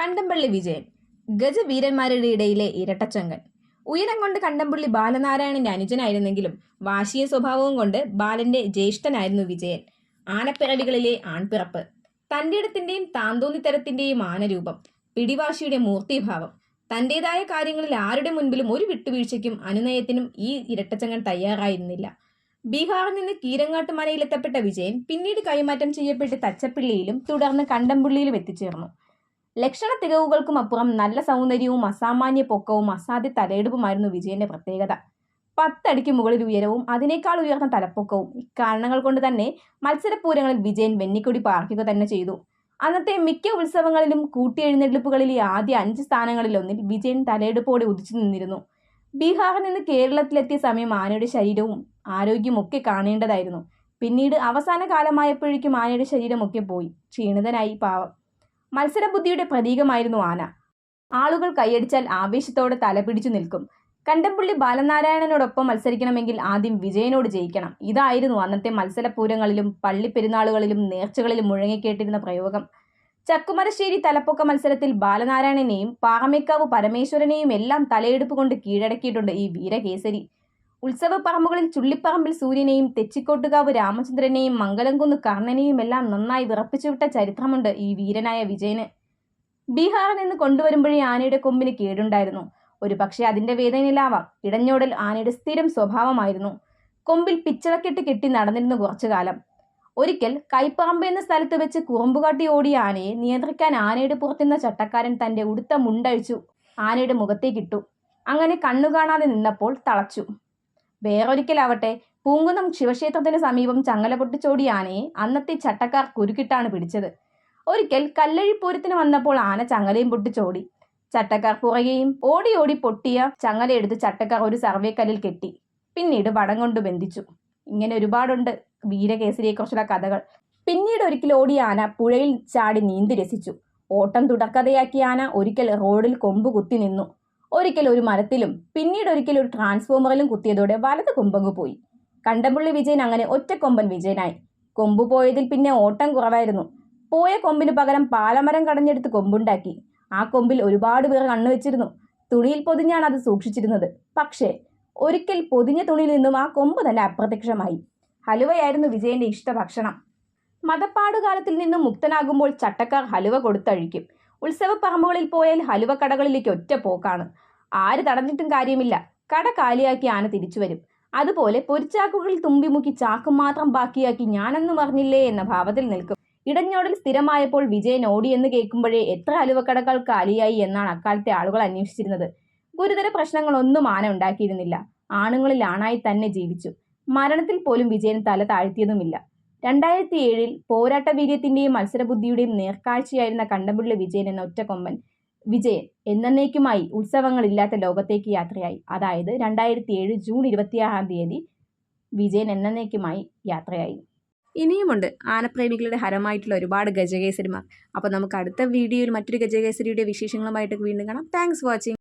കണ്ടംപള്ളി വിജയൻ ഗജവീരന്മാരുടെ ഇടയിലെ ഇരട്ടച്ചങ്കൻ. ഉയരം കൊണ്ട് കണ്ടംപള്ളി ബാലനാരായണന്റെ അനുജനായിരുന്നെങ്കിലും വാശിയ സ്വഭാവവും കൊണ്ട് ബാലന്റെ ജ്യേഷ്ഠനായിരുന്നു വിജയൻ. ആനപ്പിറവികളിലെ ആൺപിറപ്പ്, തന്റെ ഇടത്തിന്റെയും താന്തോന്നിത്തരത്തിന്റെയും ആനരൂപം, പിടിവാശിയുടെ മൂർത്തിഭാവം. തന്റേതായ കാര്യങ്ങളിൽ ആരുടെ മുൻപിലും ഒരു വിട്ടുവീഴ്ചയ്ക്കും അനുനയത്തിനും ഈ ഇരട്ടച്ചങ്കൻ തയ്യാറായിരുന്നില്ല. ബീഹാറിൽ നിന്ന് കീരങ്ങാട്ട് മനയിലെത്തപ്പെട്ട വിജയൻ പിന്നീട് കൈമാറ്റം ചെയ്യപ്പെട്ട് തച്ചപ്പിള്ളിയിലും തുടർന്ന് കണ്ടംപള്ളിയിലും എത്തിച്ചേർന്നു. ലക്ഷണ തികവുകൾക്കും അപ്പുറം നല്ല സൗന്ദര്യവും അസാമാന്യ പൊക്കവും അസാധ്യ തലയെടുപ്പുമായിരുന്നു വിജയന്റെ പ്രത്യേകത. 10 അടിക്ക് മുകളിൽ ഉയരവും അതിനേക്കാൾ ഉയർന്ന തലപ്പൊക്കവും. ഇക്കാരണങ്ങൾ കൊണ്ട് തന്നെ മത്സരപൂരങ്ങളിൽ വിജയൻ വെന്നിക്കൊടി പാർക്കുക തന്നെ ചെയ്തു. അന്നത്തെ മിക്ക ഉത്സവങ്ങളിലും കൂട്ടിയെഴുന്നള്ളിപ്പുകളിലെ ആദ്യ 5 സ്ഥാനങ്ങളിലൊന്നിൽ വിജയൻ തലയെടുപ്പോടെ ഉദിച്ചു നിന്നിരുന്നു. ബീഹാറിൽ നിന്ന് കേരളത്തിലെത്തിയ സമയം ആനയുടെ ശരീരവും ആരോഗ്യമൊക്കെ കാണേണ്ടതായിരുന്നു. പിന്നീട് അവസാന കാലമായപ്പോഴേക്കും ആനയുടെ ശരീരമൊക്കെ പോയി. ക്ഷീണിതനായി പാവം. മത്സരബുദ്ധിയുടെ പ്രതീകമായിരുന്നു ആന. ആളുകൾ കൈയടിച്ചാൽ ആവേശത്തോടെ തലപിടിച്ചു നിൽക്കും. കണ്ടംപള്ളി ബാലനാരായണനോടൊപ്പം മത്സരിക്കണമെങ്കിൽ ആദ്യം വിജയനോട് ജയിക്കണം. ഇതായിരുന്നു അന്നത്തെ മത്സരപൂരങ്ങളിലും പള്ളിപ്പെരുന്നാളുകളിലും നേർച്ചകളിലും മുഴങ്ങിക്കേട്ടിരുന്ന പ്രയോഗം. ചക്കുമരശ്ശേരി തലപ്പൊക്ക മത്സരത്തിൽ ബാലനാരായണനെയും പാറമേക്കാവ് പരമേശ്വരനെയും എല്ലാം തലയെടുപ്പ് കൊണ്ട് കീഴടക്കിയിട്ടുണ്ട് ഈ വീരകേസരി. ഉത്സവ പറമ്പുകളിൽ ചുള്ളിപ്പറമ്പിൽ സൂര്യനെയും തെച്ചിക്കോട്ടുകാവ് രാമചന്ദ്രനെയും മംഗലംകുന്ന് കർണനെയും എല്ലാം നന്നായി വിറപ്പിച്ചുവിട്ട ചരിത്രമുണ്ട് ഈ വീരനായ വിജയന്. ബീഹാറിൽ നിന്ന് കൊണ്ടുവരുമ്പോഴേ ആനയുടെ കൊമ്പിന് കേടുണ്ടായിരുന്നു. ഒരു പക്ഷേ അതിന്റെ വേദനയിലാവാം. ഇടഞ്ഞോടൽ ആനയുടെ സ്ഥിരം സ്വഭാവമായിരുന്നു. കൊമ്പിൽ പിച്ചളക്കെട്ട് കെട്ടി നടന്നിരുന്നു കുറച്ചു കാലം. ഒരിക്കൽ കൈപ്പറമ്പ് എന്ന സ്ഥലത്ത് വെച്ച് കുറുമ്പുകാട്ടി ഓടിയ ആനയെ നിയന്ത്രിക്കാൻ ആനയുടെ പുറത്തുനിന്ന ചട്ടക്കാരൻ തന്റെ ഉടുത്ത മുണ്ടഴിച്ചു ആനയുടെ മുഖത്തേക്കിട്ടു. അങ്ങനെ കണ്ണു കാണാതെ നിന്നപ്പോൾ തളച്ചു. വേറൊരിക്കലാവട്ടെ പൂങ്കുന്നം ശിവക്ഷേത്രത്തിന് സമീപം ചങ്ങല പൊട്ടിച്ചോടിയ ആനയെ അന്നത്തെ ചട്ടക്കാർ കുരുക്കിട്ടാണ് പിടിച്ചത്. ഒരിക്കൽ കല്ലഴിപ്പൂരത്തിന് വന്നപ്പോൾ ആന ചങ്ങലയും പൊട്ടിച്ചോടി. ചട്ടക്കാർ പുറകെയും ഓടി ഓടി പൊട്ടിയ ചങ്ങലയെടുത്ത് ചട്ടക്കാർ ഒരു സർവേക്കല്ലിൽ കെട്ടി. പിന്നീട് വടം കൊണ്ട് ബന്ധിച്ചു. ഇങ്ങനെ ഒരുപാടുണ്ട് വീരകേസരിയെക്കുറിച്ചുള്ള കഥകൾ. പിന്നീട് ഒരിക്കൽ ഓടിയ ആന പുഴയിൽ ചാടി നീന്തി രസിച്ചു. ഓട്ടം തുടർക്കഥയാക്കിയ ആന ഒരിക്കൽ റോഡിൽ കൊമ്പ് കുത്തി നിന്നു. ഒരിക്കൽ ഒരു മരത്തിലും പിന്നീട് ഒരിക്കൽ ഒരു ട്രാൻസ്ഫോമറിലും കുത്തിയതോടെ വലത് കൊമ്പങ്ങ് പോയി. കണ്ടംപള്ളി വിജയൻ അങ്ങനെ ഒറ്റക്കൊമ്പൻ വിജയനായി. കൊമ്പ് പോയതിൽ പിന്നെ ഓട്ടം കുറവായിരുന്നു. പോയ കൊമ്പിന് പകരം പാലമരം കടഞ്ഞെടുത്ത് കൊമ്പുണ്ടാക്കി. ആ കൊമ്പിൽ ഒരുപാട് പേർ കണ്ണുവെച്ചിരുന്നു. തുണിയിൽ പൊതിഞ്ഞാണ് അത് സൂക്ഷിച്ചിരുന്നത്. പക്ഷേ ഒരിക്കൽ പൊതിഞ്ഞ തുണിയിൽ നിന്നും ആ കൊമ്പ് തന്നെ അപ്രത്യക്ഷമായി. ഹലുവയായിരുന്നു വിജയന്റെ ഇഷ്ടഭക്ഷണം. മതപ്പാടുകാലത്തിൽ നിന്നും മുക്തനാകുമ്പോൾ ചട്ടക്കാർ ഹലുവ കൊടുത്തഴിക്കും. ഉത്സവപ്പറമ്പുകളിൽ പോയാൽ ഹലുവ കടകളിലേക്ക് ഒറ്റ പോക്കാണ്. ആര് തടഞ്ഞിട്ടും കാര്യമില്ല. കട കാലിയാക്കി ആന തിരിച്ചു വരും. അതുപോലെ പൊരിച്ചാക്കുകളിൽ തുമ്പിമുക്കി ചാക്ക് മാത്രം ബാക്കിയാക്കി ഞാനൊന്നും പറഞ്ഞില്ലേ എന്ന ഭാവത്തിൽ നിൽക്കും. ഇടഞ്ഞോടൽ സ്ഥിരമായപ്പോൾ വിജയൻ ഓടിയെന്ന് കേൾക്കുമ്പോഴേ എത്ര ഹലുവക്കടകൾ കാലിയായി എന്നാണ് അക്കാലത്തെ ആളുകൾ അന്വേഷിച്ചിരുന്നത്. ഗുരുതര പ്രശ്നങ്ങളൊന്നും ആന ഉണ്ടാക്കിയിരുന്നില്ല. ആണുങ്ങളിൽ ആണായി തന്നെ ജീവിച്ചു. മരണത്തിൽ പോലും വിജയൻ തല താഴ്ത്തിയതുമില്ല. 2007 പോരാട്ട വീര്യത്തിന്റെയും മത്സരബുദ്ധിയുടെയും നേർക്കാഴ്ചയായിരുന്ന കണ്ടംപള്ളി വിജയൻ എന്ന ഒറ്റക്കൊമ്പൻ വിജയൻ എന്നേക്കുമായി ഉത്സവങ്ങളില്ലാത്ത ലോകത്തേക്ക് യാത്രയായി. അതായത് 2007 ജൂൺ 26-ാം തീയതി വിജയൻ എന്നേക്കുമായി യാത്രയായി. ഇനിയുമുണ്ട് ആനപ്രേമികളുടെ ഹരമായിട്ടുള്ള ഒരുപാട് ഗജകേസരിമാർ. അപ്പോൾ നമുക്ക് അടുത്ത വീഡിയോയിൽ മറ്റൊരു ഗജകേസരിയുടെ വിശേഷങ്ങളുമായിട്ട് വീണ്ടും കാണാം. Thanks for watching.